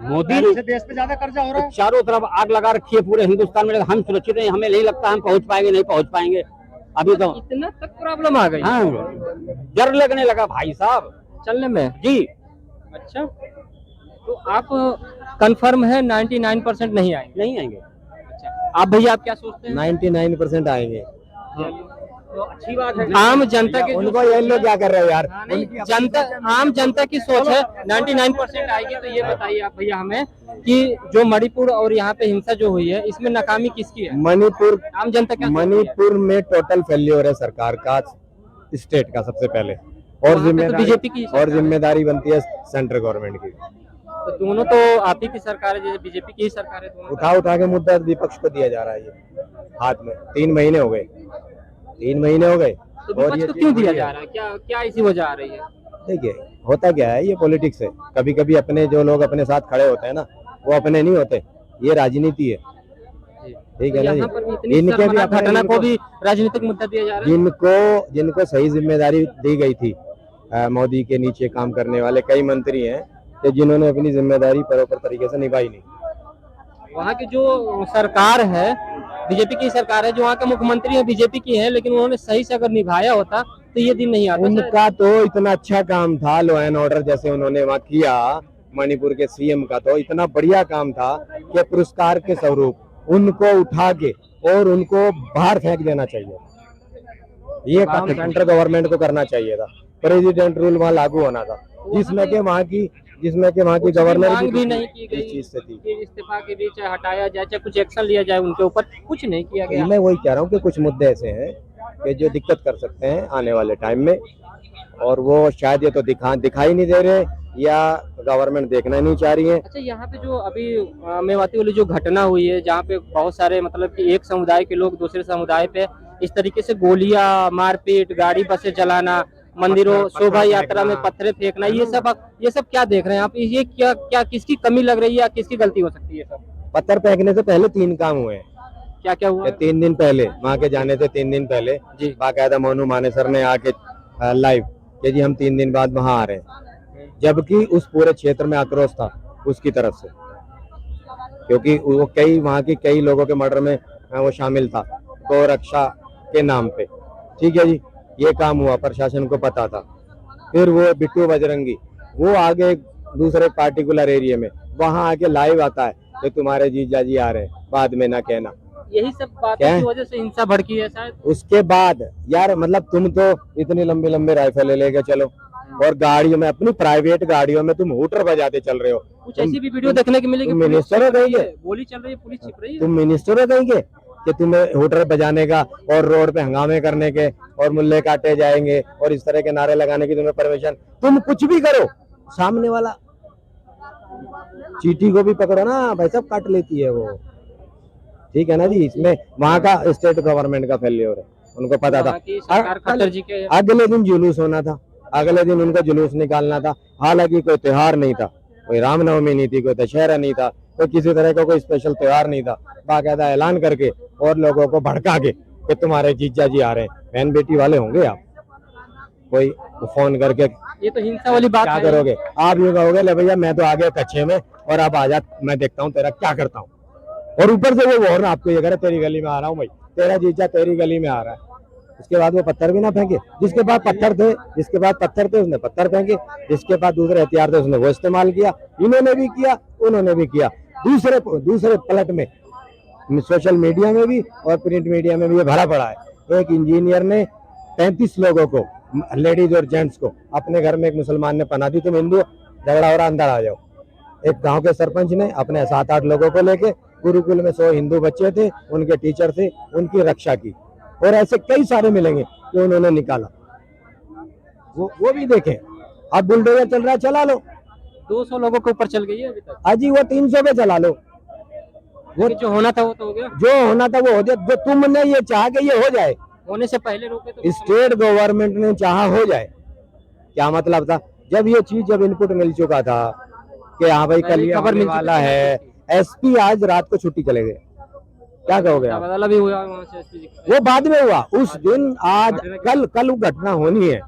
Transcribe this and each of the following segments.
मोदी से देश पे ज्यादा कर्जा हो रहा है। चारों तरफ आग लगा रखी है पूरे हिंदुस्तान में, हम सुरक्षित हैं, हमें नहीं लगता हम पहुंच पाएंगे, नहीं पहुंच पाएंगे अभी तो। इतना तक प्रॉब्लम आ गई हाँ, डर लगने लगा भाई साहब चलने में। जी। अच्छा, तो आप कंफर्म है 99% नहीं आएंगे? नहीं आएंगे। अच्छा, आप भैया आप क्या सोचते हैं? 99% आएंगे। तो अच्छी बात है। आम जनता के उनको ये लोग क्या कर रहे हो यार? जनता, आम जनता की सोच है 99% आएगी। तो ये बताइए आप भैया हमें कि जो मणिपुर और यहाँ पे हिंसा जो हुई है, इसमें नाकामी किसकी है? मणिपुर, आम जनता क्या सोचती है? मणिपुर में टोटल फेल्योर है सरकार का, स्टेट का सबसे पहले, और वहाँ पे तो जिम्मेदारी बीजेपी की और जिम्मेदारी बनती है सेंट्रल गवर्नमेंट की। तो दोनों तो आप ही की सरकार है, जैसे बीजेपी की ही सरकार है दोनों। उठा के मुद्दा विपक्ष को दिया जा रहा है ये हाथ में। 3 महीने हो गए, 3 महीने हो गए। तो विपक्ष को क्यों दिया जा रहा है? क्या क्या ऐसी वजह आ रही है? देखिए होता क्या है, ये पॉलिटिक्स है। कभी कभी अपने जो लोग अपने साथ खड़े होते हैं ना, वो अपने नहीं होते, ये राजनीति है। ठीक है ना जी? यहाँ पर भी इतनी इनके भी शर्मनाक अपने घटना को भी राजनीतिक मुद्दा दिया जा रहा है। जिनको सही जिम्मेदारी दी गई थी, मोदी के नीचे काम करने वाले कई मंत्री हैं कि जिन्होंने अपनी जिम्मेदारी प्रॉपर तरीके से निभाई नहीं। वहाँ की जो सरकार है, बीजेपी की सरकार है, जो वहाँ के मुख्यमंत्री है बीजेपी की है, लेकिन उन्होंने सही से अगर निभाया होता तो ये दिन नहीं आता। उनका तो इतना अच्छा काम था, लॉ एंड ऑर्डर जैसे उन्होंने वहाँ किया। मणिपुर के सीएम का तो इतना बढ़िया काम था कि पुरस्कार के स्वरूप उनको उठा के और उनको बाहर फेंक देना चाहिए। ये काम सेंट्रल गवर्नमेंट को करना चाहिए था। प्रेसिडेंट रूल वहाँ लागू होना था, जिसमें के वहाँ की गवर्नर मांग भी नहीं की गई इस चीज से थी कि इस्तीफा के बीच हटाया जाए, चाहे कुछ एक्शन लिया जाए उनके ऊपर, कुछ नहीं किया गया। मैं वही कह रहा हूँ कि कुछ मुद्दे ऐसे हैं कि जो दिक्कत कर सकते हैं आने वाले टाइम में, और वो शायद ये तो दिखाई नहीं दे रहे या गवर्नमेंट देखना नहीं चाह रही है। अच्छा, यहाँ पे जो अभी मेवाती वाली जो घटना हुई है, जहाँ पे बहुत सारे मतलब कि एक समुदाय के लोग दूसरे समुदाय पे इस तरीके से गोलियां, मारपीट, गाड़ी बसें चलाना, मंदिरों शोभा यात्रा में पत्थर फेंकना, ये सब क्या देख रहे हैं आप? ये क्या किसकी कमी लग रही है या किसकी गलती हो सकती है? सब पत्थर फेंकने से पहले 3 काम हुए हैं। क्या क्या हुआ? 3 दिन पहले वहाँ के जाने से 3 दिन पहले जी बाकायदा मोनू मानेसर ने आके लाइव कि जी हम 3 दिन बाद वहाँ आ रहे हैं, जबकि उस पूरे क्षेत्र में आक्रोश था उसकी तरफ से, क्योंकि वो वहाँ की कई लोगों के मर्डर में वो शामिल था गौ रक्षा के नाम पे। ठीक है जी, ये काम हुआ, प्रशासन को पता था। फिर वो बिट्टू बजरंगी वो आगे दूसरे पार्टिकुलर एरिया में वहां आके लाइव आता है कि तुम्हारे जीजा जी आ रहे हैं, बाद में ना कहना। यही सब बातों की वजह से हिंसा भड़की है शायद। उसके बाद यार मतलब तुम तो इतनी लंबी लंबी राइफल लेके चलो और गाड़ियों में, अपनी प्राइवेट गाड़ियों में तुम हूटर बजाते चल रहे हो। कुछ ऐसी भी वीडियो देखने की मिलेगी, मिनिस्टर हो गई है, गोली चल रही है, पुलिस छिप रही है। तुम मिनिस्टर हो गई कि तुम्हें हूटर बजाने का और रोड पे हंगामे करने के और मुल्ले काटे जाएंगे और इस तरह के नारे लगाने की तुम्हें परमिशन? तुम कुछ भी करो, सामने वाला चीटी को भी पकड़ो ना भाई, सब काट लेती है वो। ठीक है ना जी? इसमें वहाँ का स्टेट गवर्नमेंट का फेल्योर है, उनको पता था। अगले दिन जुलूस होना था, अगले दिन उनको जुलूस निकालना था। हालांकि कोई त्योहार नहीं था, कोई रामनवमी नहीं थी, कोई दशहरा नहीं था, कोई किसी तरह का कोई स्पेशल त्योहार नहीं था। बाकायदा ऐलान करके और लोगों को भड़का के कि तुम्हारे जीजा जी आ रहे हैं। बहन बेटी वाले होंगे आप? कोई फोन करके ये तो हिंसा वाली बात क्या करोगे आप? ये कहोगे ले भैया मैं तो आ गया कच्चे में और अब आजा, मैं देखता हूँ तेरा क्या करता हूँ। और ऊपर से वो और आपको ये करे तेरी गली में आ रहा हूँ भाई, तेरा जीजा तेरी गली में आ रहा है। उसके बाद वो पत्थर भी ना फेंके, जिसके पास पत्थर थे उसने पत्थर फेंके, जिसके पास दूसरे हथियार थे उसने वो इस्तेमाल किया। इन्होंने भी किया, उन्होंने भी किया। दूसरे पलट में सोशल मीडिया में भी और प्रिंट मीडिया में भी ये भरा पड़ा है। एक इंजीनियर ने 35 लोगों को, लेडीज और जेंट्स को, अपने घर में एक मुसलमान ने पनाह दी, तुम हिंदू, झगड़ा हो रहा अंदर आ जाओ। एक गांव के सरपंच ने अपने 7-8 लोगों को लेके, गुरुकुल में 100 हिंदू बच्चे थे, उनके टीचर थे, उनकी रक्षा की। और ऐसे कई सारे मिलेंगे जो उन्होंने निकाला, वो भी देखें। अब बुलडोजर चल रहा है, चला लो। 200 लोगों के ऊपर चल गई है अभी तक। अजी वो 300 पे चला लो। वो जो होना था वो तो हो गया, जो होना था वो हो जाए। जो तुमने ये चाहा कि ये हो जाए, होने से पहले रोके तो स्टेट गवर्नमेंट ने चाहा हो जाए। क्या मतलब था? जब ये चीज जब इनपुट मिल चुका था कि हाँ भाई कल ये होने वाला है, एसपी आज रात को छुट्टी चले गए, क्या कहोगे आप? बदला भी हुआ वहाँ से एसपी। वो बाद में हुआ उस दिन, आज कल वो घटना होनी है,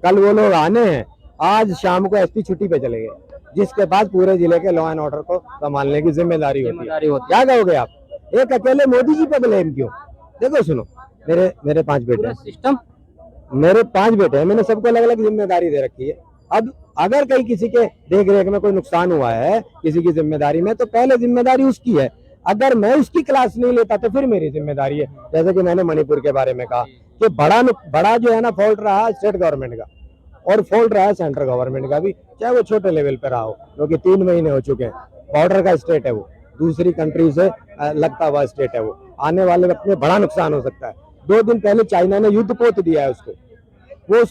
कल वो लोग आने हैं, आज शाम को एसपी छुट्टी पे चले गए, जिसके पास पूरे जिले के लॉ एंड ऑर्डर को संभालने की जिम्मेदारी होती है। जिम्मेदारी होती क्या कहोगे आप? एक अकेले मोदी जी पे ब्लेम क्यों? देखो सुनो, मेरे 5 बेटे पूरा हैं, सिस्टम। मेरे 5 बेटे हैं, मैंने सबको अलग अलग जिम्मेदारी दे रखी है। अब अगर कहीं किसी के देख रेख में कोई नुकसान हुआ है किसी की जिम्मेदारी में, तो पहले जिम्मेदारी उसकी है। अगर मैं उसकी क्लास नहीं लेता तो फिर मेरी जिम्मेदारी है। जैसे कि मैंने मणिपुर के बारे में कहा कि बड़ा जो है ना फॉल्ट रहा स्टेट गवर्नमेंट का, और फॉल्ट रहा है सेंट्रल गवर्नमेंट का भी, चाहे वो छोटे लेवल पे रहा हो, क्योंकि 3 महीने हो चुके हैं। बॉर्डर का स्टेट है वो, दूसरी कंट्री से लगता हुआ स्टेट है वो, आने वाले वक्त में बड़ा नुकसान हो सकता है। 2 दिन पहले चाइना ने युद्ध पोत दिया है उसको, वो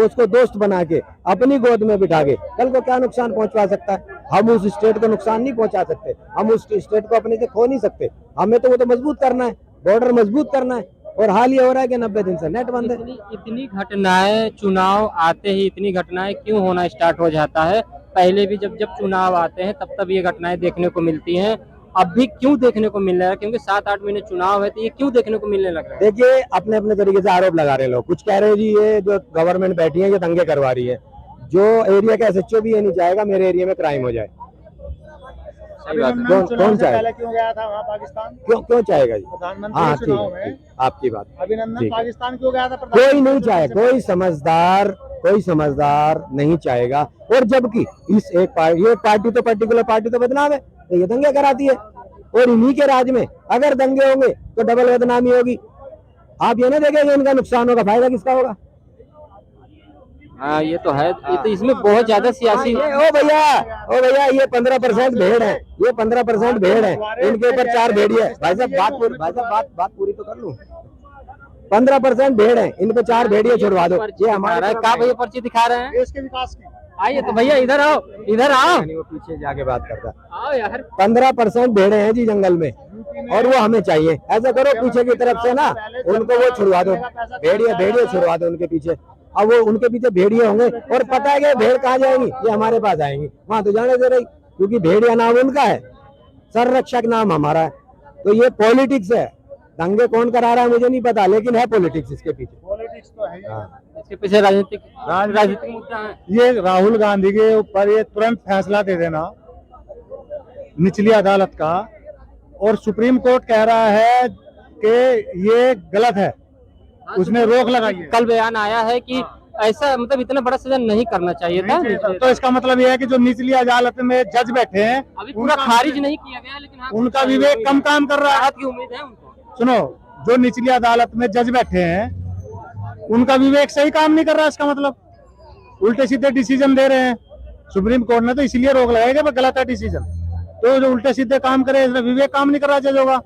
उसको दोस्त बना के अपनी गोद में बिठा के कल को क्या नुकसान पहुंचवा सकता है। हम उस स्टेट को नुकसान नहीं पहुंचा सकते, हम उस स्टेट को अपने से खो नहीं सकते। हमें तो वो तो मजबूत करना है, बॉर्डर मजबूत करना है। और हाल ये हो रहा है कि 90 दिन से नेट बंद है। इतनी घटनाएं, चुनाव आते ही इतनी घटनाएं क्यों होना स्टार्ट हो जाता है? पहले भी जब चुनाव आते हैं तब ये घटनाएं देखने को मिलती हैं, अब भी क्यों देखने को मिल रहा है? क्योंकि 7-8 महीने चुनाव है, तो ये क्यों देखने को मिलने लग रहा है? देखिए, अपने अपने तरीके से आरोप लगा रहे हैं लोग। कुछ कह रहे हैं जी ये जो गवर्नमेंट बैठी है ये दंगे करवा रही है। जो एरिया का SHO भी ये नहीं चाहेगा मेरे एरिया में क्राइम हो जाए। सही बात है। कौन चाहेगा? पहले क्यों गया था वहाँ पाकिस्तान? क्यों चाहेगा जी? प्रधानमंत्री हाँ चुनाव ठीक, में आपकी बात अभिनंदन ठीक है। पाकिस्तान क्यों गया था? कोई नहीं चाहे, कोई समझदार नहीं चाहेगा। और जबकि इस एक पार्टी तो पर्टिकुलर पार्टी तो बदनाम है, तो ये दंगे कराती है। और इन्हीं के राज में अगर दंगे होंगे तो डबल बदनामी होगी। आप ये ना देखेंगे इनका नुकसान होगा, फायदा किसका होगा? हाँ, ये तो है। ये तो इसमें बहुत ज्यादा सियासी ओ भैया ये 15% भेड़ है, ये 15% भेड़ है, इनके ऊपर 4 भेड़िए। भाई साहब बात पूरी तो कर लूं। 15% भेड़ है, इन पे 4 भेड़िए छुड़वा दो। ये हमारा का भैया पर्ची दिखा रहे हैं। देश के विकास की। आइए तो भैया इधर आओ, इधर आओ। वो पीछे जाके बात करता। आओ यार। 15% भेड़े हैं जी जंगल में, और वो हमें चाहिए। ऐसा करो पीछे की तरफ से ना उनको वो छुड़वा दो, भेड़िए छुड़वा दो उनके पीछे। अब वो उनके पीछे भेड़िए होंगे और पता है कि भेड़ कहाँ जाएंगी, ये हमारे पास आएंगी। वहां तो जाने दे रही, क्योंकि भेड़िया नाम उनका है, संरक्षक नाम हमारा है। तो ये पॉलिटिक्स है। दंगे कौन करा रहा है मुझे नहीं पता, लेकिन है पॉलिटिक्स इसके पीछे। पॉलिटिक्स तो है। हाँ। इसके पीछे राजनीतिक मुद्दा है। ये राहुल गांधी के ऊपर ये तुरंत फैसला दे देना निचली अदालत का, और सुप्रीम कोर्ट कह रहा है कि ये गलत है, उसने रोक लगाई है। कल बयान आया है कि ऐसा मतलब इतना बड़ा सजा नहीं करना चाहिए था। तो इसका मतलब ये है कि जो निचली अदालत में जज बैठे हैं अभी पूरा खारिज नहीं किया गया, लेकिन हाँ, उनका विवेक कम काम कर रहा है। राहत की उम्मीद है उनको। सुनो, जो निचली अदालत में जज बैठे हैं उनका विवेक सही काम नहीं कर रहा, इसका मतलब उल्टे सीधे डिसीजन दे रहे हैं। सुप्रीम कोर्ट ने तो इसलिए रोक लगाई कि गलत है डिसीजन, तो जो उल्टे सीधे काम करे इसमें विवेक काम नहीं कर रहा जज होगा।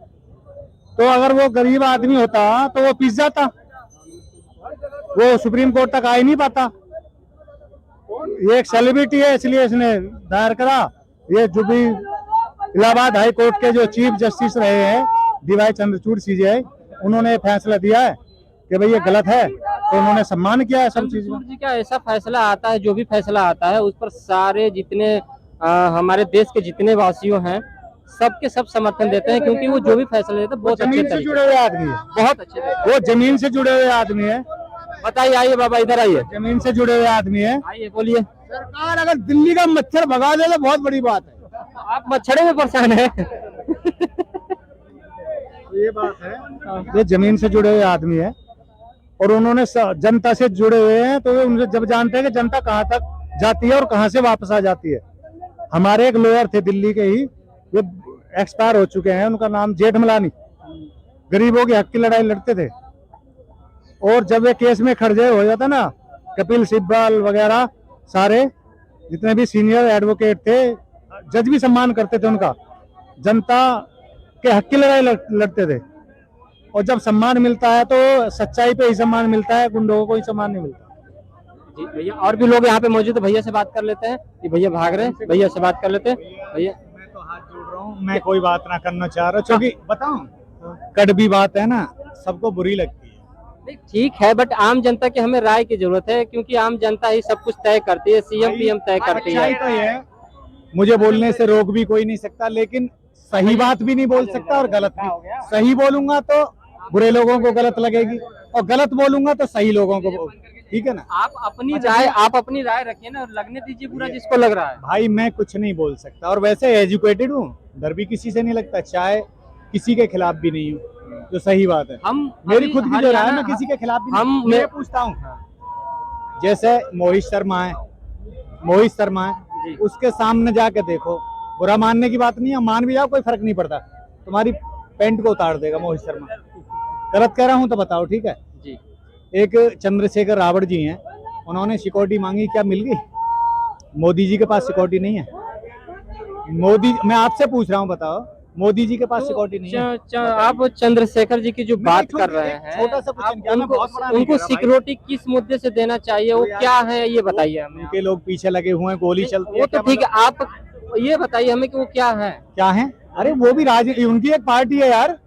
तो अगर वो गरीब आदमी होता तो वो पिस जाता, वो सुप्रीम कोर्ट तक आ ही नहीं पाता। ये एक सेलिब्रिटी है इसलिए इसने दायर करा। ये जो भी इलाहाबाद हाई कोर्ट के जो चीफ जस्टिस रहे हैं DY चंद्रचूड़ CJI, उन्होंने फैसला दिया है कि भाई ये गलत है, तो उन्होंने सम्मान किया है सब चीज चंद्रचूड़ जी का ऐसा फैसला आता है, जो भी फैसला आता है उस पर सारे जितने हमारे देश के जितने वासियों हैं सबके सब समर्थन देते हैं, क्योंकि वो जो भी फैसला देते हैं बहुत अच्छे जमीन से तरीके जुड़े हुए आदमी है, बहुत अच्छे तरीके। वो जमीन से जुड़े हुए आदमी है। बताइए, आइए बाबा इधर आइए, जमीन से जुड़े हुए आदमी है। आइए बोलिए। सरकार अगर दिल्ली का मच्छर भगा दे तो बहुत बड़ी बात है। आप मच्छरे में परेशान है। ये बात है, ये जमीन से जुड़े हुए आदमी है और उन्होंने जनता से जुड़े हुए हैं, तो वे उनसे जब जानते हैं कि जनता कहाँ तक जाती है और कहाँ से वापस आ जाती है। हमारे एक लॉयर थे दिल्ली के ही, ये एक्सपायर हो चुके हैं, उनका नाम जेठमलानी, गरीबों के हक की लड़ाई लड़ते थे। और जब ये केस में खड़े हो जाता ना, कपिल सिब्बल वगैरह सारे जितने भी सीनियर एडवोकेट थे, जज भी सम्मान करते थे उनका, जनता के हक की लड़ाई लड़ते थे। और जब सम्मान मिलता है तो सच्चाई पे ही सम्मान मिलता है, गुंडों को कोई सम्मान नहीं मिलता। जी भैया, और भी लोग यहाँ पे मौजूद है, भैया से बात कर लेते हैं। ये भैया भाग रहे हैं, भैया से बात कर लेते हैं। भैया, मैं तो हाथ जोड़ रहा हूँ, मैं कोई बात ना करना चाह रहा, क्योंकि बताऊं कड़वी बात है ना, सबको बुरी लगती है। नहीं ठीक है, बट आम जनता की हमें राय की जरूरत है, क्योंकि आम जनता ही सब कुछ तय करती है, CM PM तय करती है। तो ये मुझे बोलने से रोक भी कोई नहीं सकता, लेकिन सही बात भी नहीं बोल सकता और गलत भी। सही बोलूंगा तो बुरे लोगों को गलत लगेगी और गलत बोलूंगा तो सही लोगों को ठीक है ना। आप अपनी राय रखिए ना, लगने दीजिए पूरा जिसको लग रहा है। भाई मैं कुछ नहीं बोल सकता, और वैसे एजुकेटेड हूँ, डर भी किसी से नहीं लगता, चाहे किसी के खिलाफ भी नहीं हूँ, जो सही बात है। हम मेरी अभी खुद की जो राय है, मैं किसी के खिलाफ भी नहीं, मैं पूछता हूँ। जैसे मोहित शर्मा है, उसके सामने जाके देखो, बुरा मानने की बात नहीं है, मान भी जाओ कोई फर्क नहीं पड़ता, तुम्हारी पैंट को उतार देगा मोहित शर्मा। गलत कह रहा हूँ तो बताओ, ठीक है जी। एक चंद्रशेखर रावत जी हैं, उन्होंने सिक्योरिटी मांगी, क्या मिल गई? मोदी जी के पास सिक्योरिटी नहीं है। मैं आपसे पूछ रहा हूँ, बताओ, मोदी जी के पास सिक्योरिटी नहीं है। आप चंद्रशेखर जी की जो बात कर रहे हैं, छोटा सा क्वेश्चन किया, मैं बहुत बड़ा नहीं उनको कह रहा भाई। सिक्योरिटी किस मुद्दे से देना चाहिए, वो क्या है ये बताइए हमें। उनके लोग पीछे लगे हुए हैं, गोली चलती है, वो तो ठीक है, आप ये बताइए हमें कि वो क्या है। क्या है? अरे वो भी उनकी एक पार्टी है यार,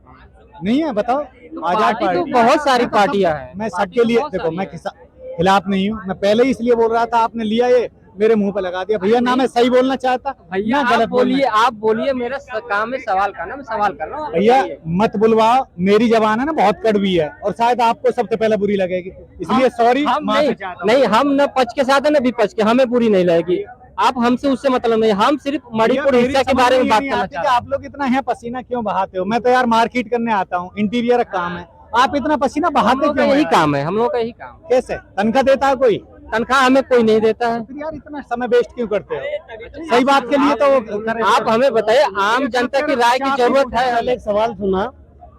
नहीं है? बताओ। आजाद पार्टी तो बहुत सारी पार्टियां हैं। मैं सबके लिए, देखो मैं खिलाफ नहीं हूँ, मैं पहले ही इसलिए बोल रहा था, आपने लिया ये मेरे मुंह पे लगा दिया। भैया ना मैं सही बोलना चाहता, भैया आप बोलिए, मेरा काम है सवाल करना, मैं सवाल कर रहा हूँ। भैया मत बुलवाओ, मेरी जबान है ना बहुत कड़वी है, और शायद आपको सबसे पहले बुरी लगेगी, इसलिए सॉरी। नहीं, हम न पक्ष के साथ है न विपक्ष के, हमें बुरी नहीं लगेगी। आप हमसे उससे मतलब नहीं, हम सिर्फ मणिपुर हिस्सा के बारे में बात करना चाहते हैं। आप लोग इतना है पसीना क्यों बहाते हो? मैं तो यार मार्केट करने आता हूँ, इंटीरियर काम है, आप इतना पसीना बहाते क्यों? यही काम है हम लोग का, यही काम। कैसे तनख्वाह देता है कोई? तनख्वाह हमें कोई नहीं देता है। फिर यार इतना समय वेस्ट क्यों करते हो? सही बात के लिए तो आप हमें बताइए, आम जनता की राय की जरूरत है। एक सवाल सुना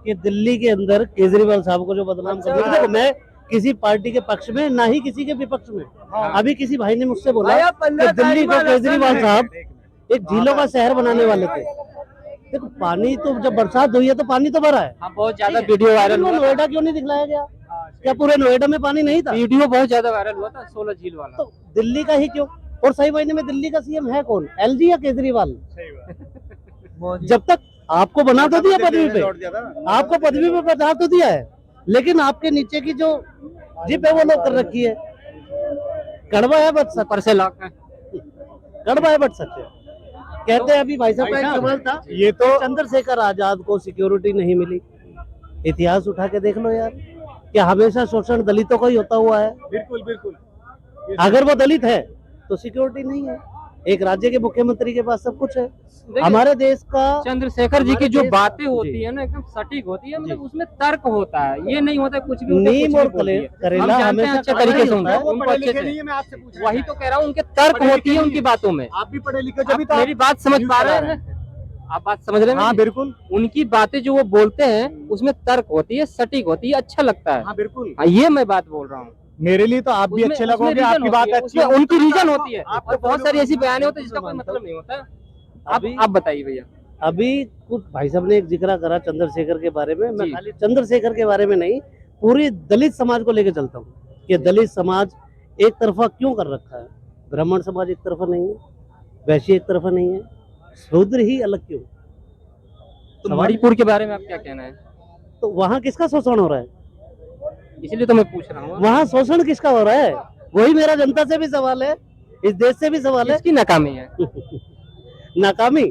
कि दिल्ली के अंदर केजरीवाल साहब को जो बदनाम कर दिया। देखो मैं किसी पार्टी के पक्ष में ना ही किसी के विपक्ष में। अभी किसी भाई ने मुझसे बोला कि दिल्ली को केजरीवाल साहब एक झीलों का शहर बनाने वाले थे। देखो पानी तो जब बरसात हुई है तो पानी तो भरा है। बहुत ज्यादा वीडियो वायरल हुआ। नोएडा क्यों नहीं दिखलाया गया? क्या पूरे नोएडा में पानी नहीं था? वीडियो बहुत ज्यादा वायरल हुआ था 16 झील वाला। तो दिल्ली का ही क्यों? और सही महीने में दिल्ली का सीएम है कौन? एलजी या केजरीवाल? जब तक आपको बना तो दिया पदवी पे, आपको पदवी पे बता तो दिया है, लेकिन आपके नीचे की जो जिप है वो लोग कर रखी है। कड़वा है बट सच, पर से लॉक है। कड़वा है बट सच है। कहते हैं अभी भाई साहब का एक सवाल था, ये तो चंद्रशेखर आजाद को सिक्योरिटी नहीं मिली। इतिहास उठा के देख लो यार, क्या हमेशा शोषण दलितों का ही होता हुआ है? बिल्कुल बिल्कुल। अगर वो दलित है तो सिक्योरिटी नहीं है। एक राज्य के मुख्यमंत्री के पास सब कुछ है। हमारे देश का चंद्रशेखर जी की जो बातें होती है ना एकदम सटीक होती है, मतलब उसमें तर्क होता है, ये नहीं होता कुछ भी नीम और करेला हमेशा अच्छे तरीके से होता है, वो उनको पढ़े अच्छे लिखे से। नहीं है, मैं आपसे पूछ रहा वही तो कह रहा हूँ, उनके तर्क होती है उनकी बातों में। आप भी पढ़े लिखे, जब मेरी बात समझ पा रहे हैं? आप बात समझ रहे हैं? हाँ बिल्कुल। उनकी बातें जो वो बोलते हैं उसमें तर्क होती है, सटीक होती है, अच्छा लगता है। हाँ बिल्कुल, ये मैं बात बोल रहा हूँ। मेरे लिए तो आप भी अच्छे लगोगे, आपकी बात अच्छी है। उनकी रीजन होती है, और बहुत सारी ऐसी बयान होती है जिसका कोई मतलब नहीं होता। आप बताइए भैया। अभी कुछ भाई साहब ने एक जिक्र करा चंद्रशेखर के बारे में। मैं खाली चंद्रशेखर के बारे में नहीं, पूरी दलित समाज को लेकर चलता हूँ कि दलित समाज एक तरफा क्यों कर रखा है। ब्राह्मण समाज एक तरफा नहीं है, वैश्य एक तरफा नहीं है, शूद्र ही अलग क्यों? तो मणिपुर के बारे में आप क्या कहना है? तो वहाँ किसका शोषण हो रहा है? इसलिए तो मैं पूछ रहा हूँ, वहाँ शोषण किसका हो रहा है? वही मेरा जनता से भी सवाल है, इस देश से भी सवाल है। इसकी नाकामी है। नाकामी